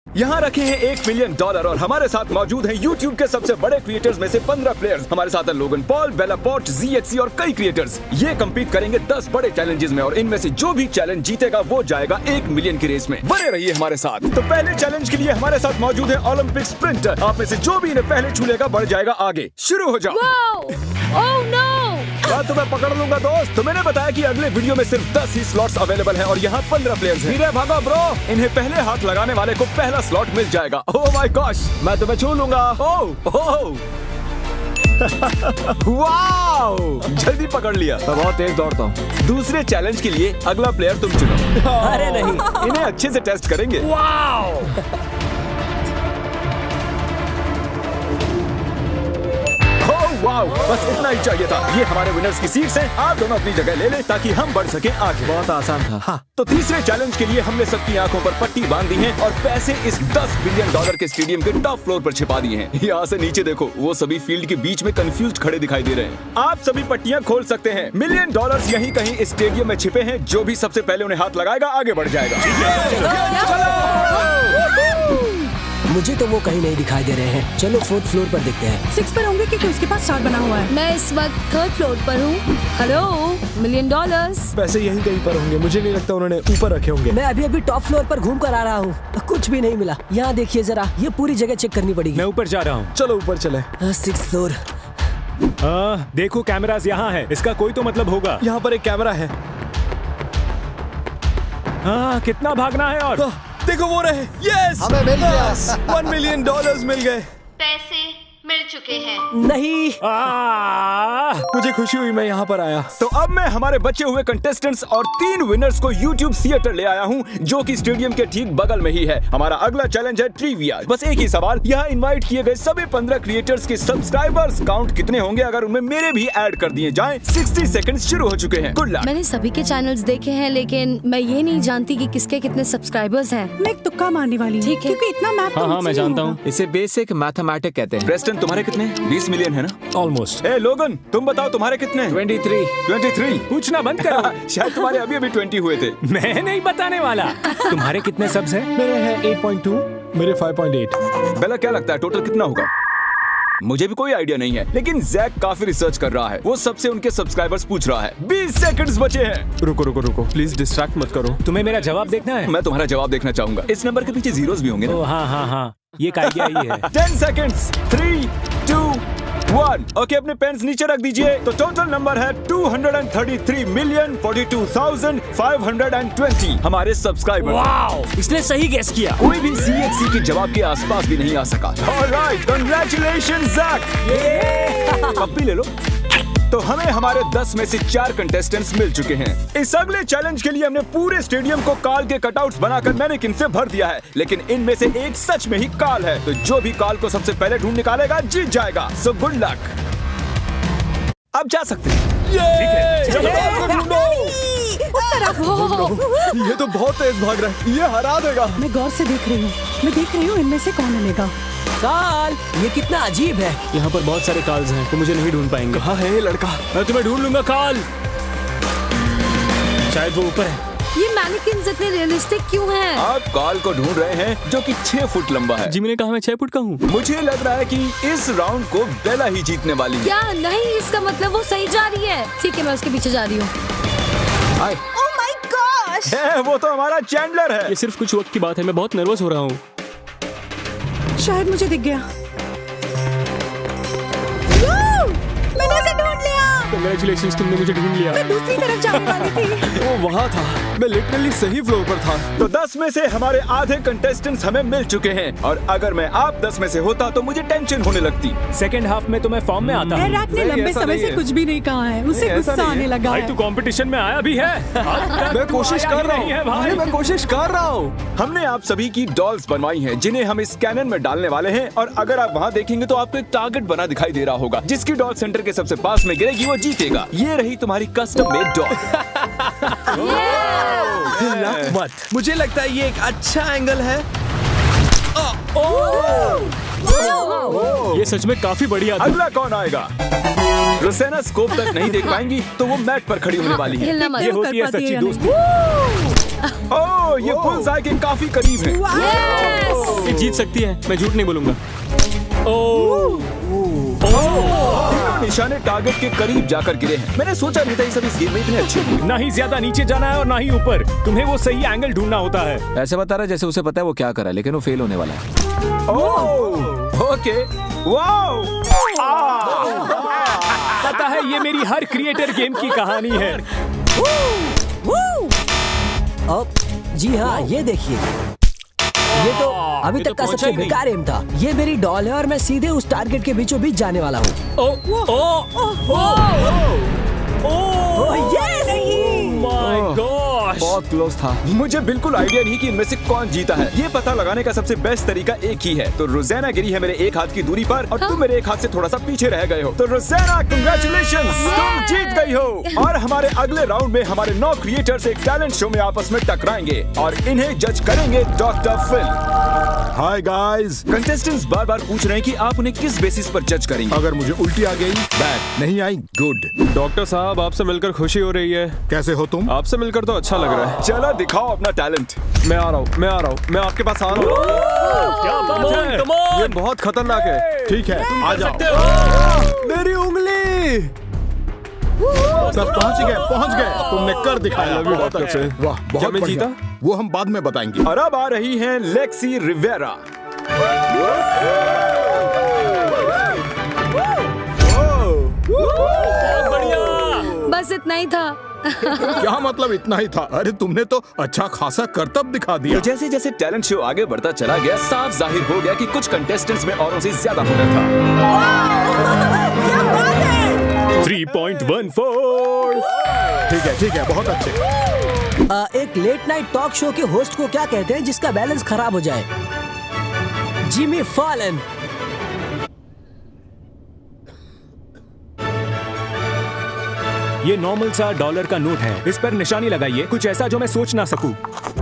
यहाँ रखे हैं $1 मिलियन और हमारे साथ मौजूद हैं YouTube के सबसे बड़े क्रिएटर्स में से 15 प्लेयर्स। हमारे साथ हैं लोगन पॉल, बेला पॉट, ZXC और कई क्रिएटर्स। ये कम्पीट करेंगे 10 बड़े चैलेंजेस में और इनमें से जो भी चैलेंज जीतेगा वो जाएगा 1 मिलियन की रेस में। बने रहिए हमारे साथ। तो पहले चैलेंज के लिए हमारे साथ मौजूद है ओलंपिक स्प्रिंटर। आप में से जो भी इन्हें पहले छू लेगा बढ़ जाएगा आगे। शुरू हो जाओ। तो मैं पकड़ लूंगा दोस्त। तो मैंने बताया कि अगले वीडियो में सिर्फ 10 ही स्लॉट्स अवेलेबल हैं और यहाँ 15 प्लेयर्स हैं। धीरे भागो ब्रो, इन्हें पहले हाथ लगाने वाले को पहला स्लॉट मिल जाएगा। ओह माय गॉश, मैं तुम्हें छू लूंगा। ओह वाओ, जल्दी पकड़ लिया। मैं बहुत तेज दौड़ता हूँ। दूसरे चैलेंज के लिए अगला प्लेयर तुम चुनो। अरे नहीं, इन्हें अच्छे से टेस्ट करेंगे। वाओ, बस इतना ही चाहिए था। ये हमारे विनर्स की सीट्स हैं। आप दोनों अपनी जगह ले लें ताकि हम बढ़ सके आगे। बहुत आसान था। हाँ, तो तीसरे चैलेंज के लिए हमने सबकी आंखों पर पट्टी बांध दी है और पैसे इस $10 बिलियन के स्टेडियम के टॉप फ्लोर पर छिपा दिए हैं। यहाँ से नीचे देखो, वो सभी फील्ड के बीच में कंफ्यूज्ड खड़े दिखाई दे रहे हैं। आप सभी पट्टियाँ खोल सकते हैं। $1 मिलियन यहीं कहीं इस स्टेडियम में छिपे हैं। जो भी सबसे पहले उन्हें हाथ लगाएगा आगे बढ़ जाएगा। मुझे तो वो कहीं नहीं दिखाई दे रहे हैं। चलो 4th फ्लोर पर देखते हैं। 6 पर होंगे क्योंकि उसके पास स्टार बना हुआ है। मैं इस वक्त 3rd फ्लोर पर हूँ। Hello, $1 million. पैसे यहीं कहीं पर होंगे। मुझे नहीं लगता उन्होंने ऊपर रखे होंगे। मैं अभी टॉप फ्लोर पर घूम कर आ रहा हूँ। कुछ भी नहीं मिला। यहाँ देखिए जरा, ये पूरी जगह चेक करनी पड़ेगी। मैं ऊपर जा रहा हूँ। चलो ऊपर चले। 6th floor. देखो कैमरास यहाँ है। इसका कोई तो मतलब होगा। यहाँ पर एक कैमरा है। कितना भागना है और देखो वो रहे। यस, हमें मिल गया। $1 मिलियन मिल गए। पैसे मिल चुके हैं। नहीं, मुझे खुशी हुई मैं यहाँ पर आया। तो अब मैं हमारे बचे हुए कंटेस्टेंट्स और 3 विनर्स को YouTube थिएटर ले आया हूँ, जो कि स्टेडियम के ठीक बगल में ही है। हमारा अगला चैलेंज है ट्रिविया। बस एक ही सवाल, यहाँ इनवाइट किए गए सभी 15 क्रिएटर्स के सब्सक्राइबर्स काउंट कितने होंगे अगर उनमें मेरे भी ऐड कर दिए जाएं। 60 सेकंड शुरू हो चुके हैं। Good luck. मैंने सभी के चैनल्स देखे हैं, लेकिन मैं ये नहीं जानती कि किसके कितने सब्सक्राइबर्स हैं। मैं एक तुक्का मारने वाली हूँ। ठीक है। क्योंकि इतना मैथ तो हाँ मुझसे मैं नहीं जानता होगा। हूँ। इसे बेसिक मैथमेटिक्स कहते हैं। प्रेस्टन, तुम्हारे कितने? 20 मिलियन है ना? ऑलमोस्ट। ए लोगन, तुम बताओ तुम्हारे कितने? 23। पूछना बंद करो। शायद तुम्हारे अभी 20 हुए थे। मैं नहीं बताने वाला। तुम्हारे कितने सब्स हैं? मेरे हैं 8.2, मेरे 5.8। बेला, क्या लगता है टोटल कितना होगा? मुझे भी कोई आइडिया नहीं है, लेकिन जैक काफी रिसर्च कर रहा है। वो सबसे उनके सब्सक्राइबर्स पूछ रहा है। 20 सेकंड्स बचे हैं। रुको, प्लीज डिस्ट्रैक्ट मत करो। तुम्हें मेरा जवाब देखना है? मैं तुम्हारा जवाब देखना चाहूंगा। इस नंबर के पीछे जीरोस भी होंगे ना? ओ हाँ, ये का आइडिया ही है। 10 सेकंड्स। 3, 2, 1। ओके, अपने पेन्स नीचे रख दीजिए। तो टोटल नंबर है 233,042,520 हमारे सब्सक्राइबर। वाओ, इसने सही गेस किया। कोई भी CXC के जवाब के आसपास भी नहीं आ सका। Alright, congratulations Jack. पप्पी ले लो। तो हमें हमारे 10 में से 4 कंटेस्टेंट्स मिल चुके हैं। इस अगले चैलेंज के लिए हमने पूरे स्टेडियम को काल के कटआउट्स बनाकर मैनेकिन से भर दिया है, लेकिन इनमें से एक सच में ही काल है। तो जो भी काल को सबसे पहले ढूंढ निकालेगा जीत जाएगा। So good luck. अब जा सकते हैं। ये तो बहुत तेज भाग रहा है। ये हरा देगा। मैं गौर से देख रही हूँ इनमें से कौन मिलेगा। काल, ये कितना अजीब है। यहाँ पर बहुत सारे कॉल्स हैं, तो मुझे नहीं ढूंढ पाएंगे। कहाँ है ये लड़का? मैं तुम्हें ढूंढ लूंगा काल। शायद वो ऊपर है। ये मैनिकिन्स इतने रियलिस्टिक क्यों हैं? आप काल को ढूंढ रहे हैं जो कि 6 फुट लंबा है। जिमी ने कहा मैं 6 फुट का हूँ। मुझे लग रहा है कि इस राउंड को बेला ही जीतने वाली है। क्या नहीं, इसका मतलब वो सही जा रही है। ठीक है, मैं उसके पीछे जा रही हूँ। Oh my gosh! वो तो हमारा चैंडलर है। ये सिर्फ कुछ वक्त की बात है। मैं बहुत नर्वस हो रहा हूँ। शायद मुझे दिख गया। मैंने उसे ढूंढ लिया। कांग्रेचुलेशंस, तुमने मुझे ढूंढ लिया। मैं दूसरी तरफ जाने वाली थी। वो वहाँ था। मैं लिटरली सही फ्लोर पर था। तो 10 में से हमारे आधे कंटेस्टेंट्स हमें मिल चुके हैं और अगर मैं आप 10 में से होता तो मुझे टेंशन होने लगती। सेकंड हाफ में तो मैं फॉर्म में आता हूँ। एराक ने लंबे ऐसा समय नहीं से है। कुछ भी नहीं कहा है। उसे नहीं, ऐसा गुस्सा नहीं आने है। लगा भाई है। तू कंपटीशन में आया भी है। मैं कोशिश कर रहा हूँ भाई, मैं कोशिश कर रहा हूँ। हमने आप सभी की डॉल्स बनवाई हैं, जिन्हें हम इस कैनन में डालने वाले हैं और अगर आप वहाँ देखेंगे तो आपको एक टारगेट बना दिखाई दे रहा होगा। जिसकी डॉल सेंटर के सबसे पास में गिरेगी वो जीतेगा। ये रही तुम्हारी कस्टम मेड डॉल। मत। मुझे लगता है ये एक अच्छा एंगल है। ये सच में काफी बढ़िया था। अगला कौन आएगा? रोसेना स्कोप तक नहीं देख पाएंगी तो वो मैट पर खड़ी होने वाली है। हिलना मत। ये होती है सच्ची दोस्ती। ओह ये बुल्सआई के काफी करीब है। ये जीत सकती है, मैं झूठ नहीं बोलूंगा। निशाने टारगेट के करीब जाकर गिरे हैं। मैंने सोचा नहीं था ये सब इस गेम में इतने अच्छे होंगे। ना ही ज्यादा नीचे जाना है और ना ही ऊपर। तुम्हें वो सही एंगल ढूंढना होता है। ऐसे बता रहा है जैसे उसे पता है वो क्या कर रहा है, लेकिन वो फेल होने वाला है। ओके, वाओ, पता है ये मेरी हर क्रिएटर गेम की कहानी है। जी हाँ, ये देखिए, ये तो अभी तक का सबसे बेकार एम था। ये मेरी डॉल है और मैं सीधे उस टारगेट के बीचों बीच जाने वाला हूँ। बहुत क्लोज था। मुझे बिल्कुल आइडिया नहीं कि इनमें से कौन जीता है। ये पता लगाने का सबसे बेस्ट तरीका एक ही है। तो रोज़ाना गिरी है मेरे एक हाथ की दूरी पर और तुम मेरे एक हाथ से थोड़ा सा पीछे रह गए हो। तो रोज़ाना, कांग्रेचुलेशंस, तुम जीत गई हो। और हमारे अगले राउंड में हमारे 9 क्रिएटर्स एक टैलेंट शो में आपस में टकराएंगे और इन्हें जज करेंगे doctor Phil. Hi guys, contestants बार बार पूछ रहे हैं कि आप उन्हें किस बेसिस पर जज करेंगे। अगर मुझे उल्टी आ गई, बैड नहीं आई, गुड। डॉक्टर साहब, आपसे मिलकर खुशी हो रही है। कैसे हो तुम? आपसे मिलकर तो अच्छा लग रहा है। चलो दिखाओ अपना टैलेंट। मैं आ रहा हूँ, मैं आपके पास आ रहा हूँ। क्या बात है? ये बहुत खतरनाक है। ठीक है, आ जाओ। मेरी उंगली। सब पहुंच गए, तुमने कर दिखाया। बहुत अच्छे। वाह, क्या बहुत मैं बढ़िया। जीता? वो हम बाद में बताएंगे। और अब आ रही हैं लेक्सी रिवेरा। बस इतना ही था। क्या मतलब इतना ही था? अरे तुमने तो अच्छा खासा करतब दिखा दिया। तो जैसे जैसे टैलेंट शो आगे बढ़ता चला गया, साफ जाहिर हो गया कि कुछ कंटेस्टेंट्स में औरों से ज्यादा हुनर था। 3.14। ठीक है, बहुत अच्छे। एक लेट नाइट टॉक शो के होस्ट को क्या कहते हैं जिसका बैलेंस खराब हो जाए? Jimmy Fallon. ये नॉर्मल सा $1 का नोट है। इस पर निशानी लगाइए, कुछ ऐसा जो मैं सोच ना सकूं।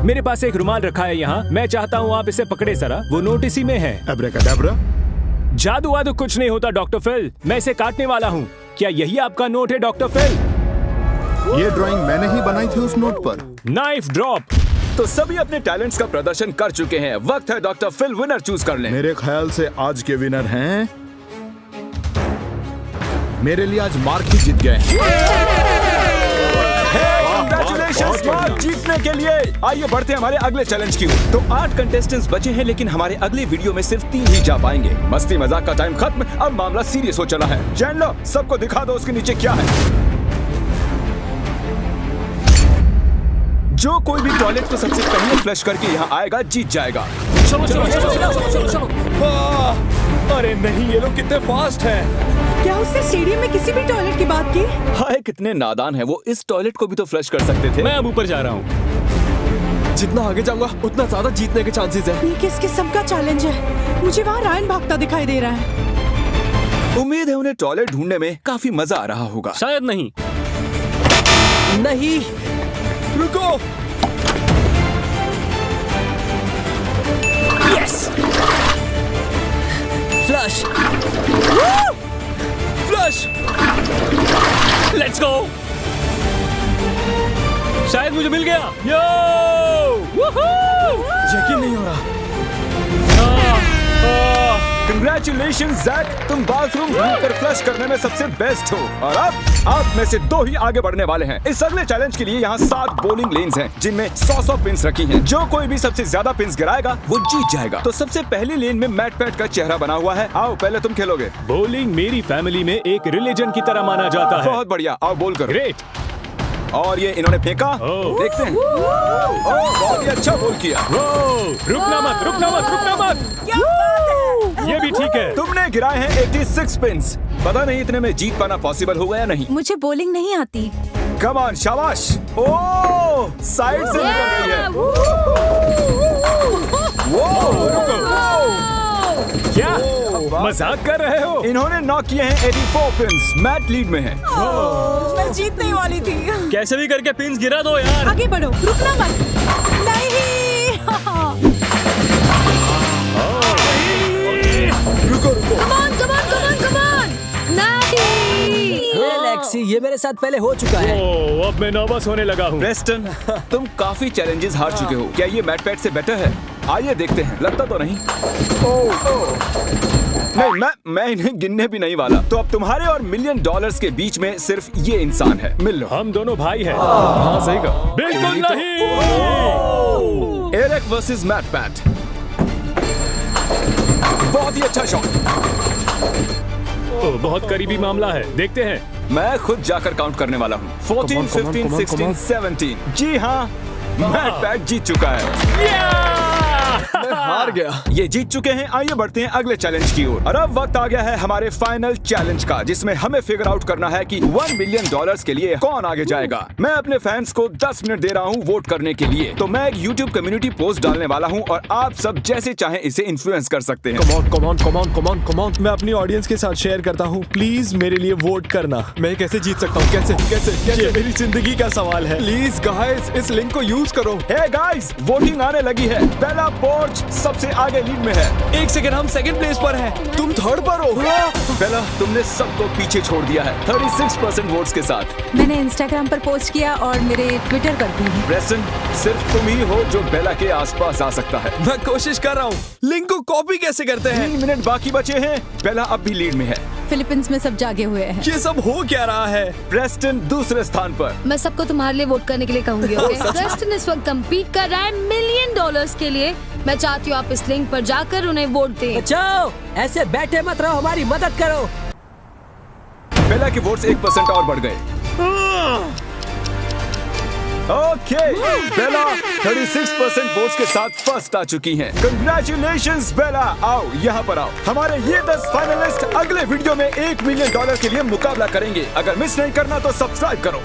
मेरे पास एक रुमाल रखा है यहाँ। मैं चाहता हूँ आप इसे पकड़े जरा। वो नोट इसी में है। अब्राकडाब्रा। जादू वादू कुछ नहीं होता डॉक्टर फिल। मैं इसे काटने वाला हूँ। क्या यही आपका नोट है डॉक्टर फिल? ये ड्राइंग मैंने ही बनाई थी उस नोट पर। Knife drop. तो सभी अपने टैलेंट्स का प्रदर्शन कर चुके हैं। वक्त है डॉक्टर फिल विनर चूज कर लें। मेरे ख्याल से आज के विनर हैं, मेरे लिए आज मार्क ही जीत गए। Congratulations, मार्क जीतने के लिए। आइए बढ़ते हैं हमारे अगले चैलेंज की ओर। तो 8 कंटेस्टेंट्स बचे हैं, लेकिन हमारे अगले वीडियो में सिर्फ 3 ही जा पाएंगे। मस्ती मजाक का टाइम खत्म, अब मामला सीरियस हो चला है। जान लो, सबको दिखा दो उसके नीचे क्या है। जो कोई भी टॉयलेट को सबसे पहले फ्लश करके यहाँ आएगा जीत जाएगा। चलो। अरे नहीं, ये लोग कितने फास्ट हैं। क्या उसने स्टेडियम में किसी भी टॉयलेट की बात की? हाय, कितने नादान है वो। इस टॉयलेट को भी तो फ्लश कर सकते थे। मैं अब ऊपर जा रहा हूँ। जितना आगे जाऊंगा उतना ज्यादा जीतने के चांसेस है। ये किस किस्म का चैलेंज है? मुझे वहाँ रायन भागता दिखाई दे रहा है। उम्मीद है उन्हें टॉयलेट ढूंढने में काफी मजा आ रहा होगा। शायद नहीं। नहीं, रुको। Yes, flush. Flush. Let's go. शायद मुझे मिल गया। यो! यकीन नहीं हो रहा। Congratulations, जैक, तुम बाथरूम ढूंढकर फ्लश करने में सबसे बेस्ट हो। और अब आप में से 2 ही आगे बढ़ने वाले हैं। इस अगले चैलेंज के लिए यहाँ 7 बोलिंग लेन्स हैं, जिनमें 100 पिन्स रखी हैं। जो कोई भी सबसे ज्यादा पिन्स गिराएगा वो जीत जाएगा। तो सबसे पहली लेन में मैट पैट का चेहरा बना हुआ है। आओ, पहले तुम खेलोगे। बॉलिंग मेरी फैमिली में एक रिलीजन की तरह माना जाता है। बहुत बढ़िया, आओ बोल करो। ग्रेट। और ये इन्होंने फेंका। देखते हैं। बहुत ही अच्छा बोल किया। रुकना मत। ये भी ठीक है। तुमने गिराए हैं 86 पिन्स। पता नहीं इतने में जीत पाना पॉसिबल होगा या नहीं। मुझे बॉलिंग नहीं आती। कम ऑन, शाबाश। ओह, साइड से निकल गई है। क्या मजाक कर रहे हो? इन्होंने नॉक किए हैं 84 पिन्स। मैट लीड में है। मैं जीतने वाली थी। कैसे भी करके पिन्स गिरा दो यार। आगे बढ़ो, रुकना मत। नहीं। Come on, come on, come on, come on! Natty! Lexi, ये मेरे साथ पहले हो चुका है। ओह, अब मैं नर्वस होने लगा हूँ। प्रेस्टन, तुम काफी चैलेंजेस हार चुके हो। क्या ये मैट पैट से बेटर है? आइए देखते हैं। लगता तो नहीं। नहीं, मैं इन्हें गिनने भी नहीं वाला। तो अब तुम्हारे और $1 मिलियन के बीच में सिर्फ ये इंसान है। मिल लो। हम दोनों भाई हैं। हाँ सही कहा। बिल्कुल नहीं। Eric versus Matt Pat. बहुत ही अच्छा शॉट। ओह, बहुत करीबी मामला है। देखते हैं। मैं खुद जाकर काउंट करने वाला हूँ। 14, 15, 16, 17। जी हाँ, मैट पैट जीत चुका है। मैं हार गया। ये जीत चुके हैं। आइए बढ़ते हैं अगले चैलेंज की ओर। और अब वक्त आ गया है हमारे फाइनल चैलेंज का, जिसमें हमें फिगर आउट करना है कि $1 मिलियन के लिए कौन आगे जाएगा। मैं अपने फैंस को 10 मिनट दे रहा हूँ वोट करने के लिए। तो मैं एक YouTube कम्युनिटी पोस्ट डालने वाला हूँ और आप सब जैसे चाहें इसे इन्फ्लुएंस कर सकते हैं। Come on. मैं अपनी ऑडियंस के साथ शेयर करता हूँ। प्लीज मेरे लिए वोट करना। मैं कैसे जीत सकता हूँ? कैसे? ये मेरी जिंदगी का सवाल है। प्लीज गाइस, इस लिंक को यूज करो। हे गाइस, वोटिंग आने लगी है। बेला पोर्च सबसे आगे लीड में है। 1 सेकंड, हम सेकंड प्लेस पर हैं। तुम थर्ड पर हो। बेला, तुमने सबको पीछे छोड़ दिया है 36% वोट्स के साथ। मैंने इंस्टाग्राम पर पोस्ट किया और मेरे ट्विटर पर भी। प्रेस्टन, सिर्फ तुम ही हो जो बेला के आसपास आ सकता है। मैं कोशिश कर रहा हूँ। लिंक को कॉपी कैसे करते हैं? 3 मिनट बाकी बचे हैं। बेला अब भी लीड में है। फिलीपींस में सब जागे हुए हैं। ये सब हो क्या रहा है? प्रेस्टन दूसरे स्थान पर। मैं सबको तुम्हारे लिए वोट करने के लिए कहूंगी। ओके? प्रेस्टन इस वक्त कम्पीट कर रहा है $1 मिलियन के लिए। मैं चाहती हूँ आप इस लिंक पर जाकर उन्हें वोट दें। बचाओ, ऐसे बैठे मत रहो, हमारी मदद करो। बेला के वोट्स 1% और बढ़ गए। ओके, बेला 36% वोट्स के साथ फर्स्ट आ चुकी हैं। कंग्रेचुलेशंस बेला। आओ यहाँ पर आओ। हमारे ये 10 फाइनलिस्ट अगले वीडियो में $1 मिलियन के लिए मुकाबला करेंगे। अगर मिस नहीं करना तो सब्सक्राइब करो।